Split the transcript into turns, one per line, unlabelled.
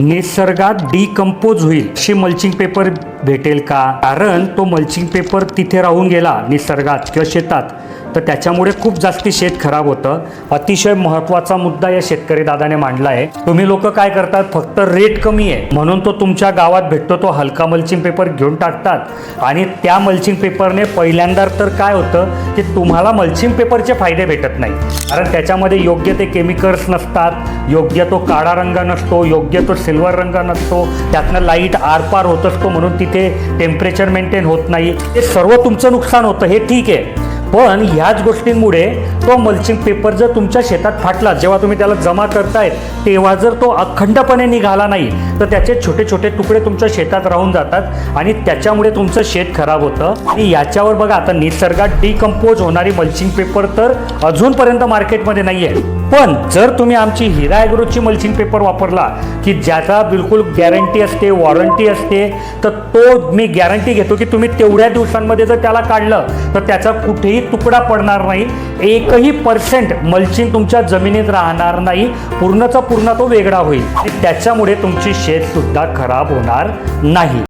निसर्गात डिकम्पोज होईल अशी मल्चिंग पेपर भेटेल का? कारण तो मल्चिंग पेपर तिथे राहून गेला निसर्गात किंवा शेतात तर त्याच्यामुळे खूप जास्ती शेत खराब होतं. अतिशय महत्त्वाचा मुद्दा या शेतकरी दादाने मांडला आहे. तुम्ही लोक काय करतात, फक्त रेट कमी आहे म्हणून तो तुमच्या गावात भेटतो तो हलका मल्चिंग पेपर घेऊन टाकतात आणि त्या मल्चिंग पेपरने पहिल्यांदा तर काय होतं की तुम्हाला मल्चिंग पेपरचे फायदे भेटत नाही. कारण त्याच्यामध्ये योग्य ते केमिकल्स नसतात, योग्य तो काळा रंग नसतो, योग्य तो सिल्वर रंग नसतो, त्यातनं लाईट आरपार होत असतो म्हणून तिथे टेम्परेचर मेंटेन होत नाही. हे सर्व तुमचं नुकसान होतं, हे ठीक आहे. पण ह्याच गोष्टींमुळे तो मल्चिंग पेपर जर तुमच्या शेतात फाटला, जेव्हा तुम्ही त्याला जमा करतायत तेव्हा जर तो अखंडपणे निघाला नाही तर त्याचे छोटे छोटे तुकडे तुमच्या शेतात राहून जातात आणि त्याच्यामुळे तुमचं शेत खराब होतं. आणि याच्यावर बघा, आता निसर्गात डिकम्पोज होणारी मल्चिंग पेपर तर अजूनपर्यंत मार्केटमध्ये नाही आहे. पण जर तुम्ही आमची हिरा ॲग्रोची मल्चिंग पेपर वापरला की ज्याचा बिलकुल गॅरंटी असते, वॉरंटी असते, तर तो मी गॅरंटी घेतो की तुम्ही तेवढ्या दिवसांमध्ये जर त्याला काढलं तर त्याचा कुठेही तुकडा पडणार नाही, 1% मल्चिंग तुमच्या जमिनीत राहणार नाही, पूर्णचा पूर्ण तो वेगळा होईल आणि त्याच्यामुळे तुमची शेत सुद्धा खराब होणार नाही.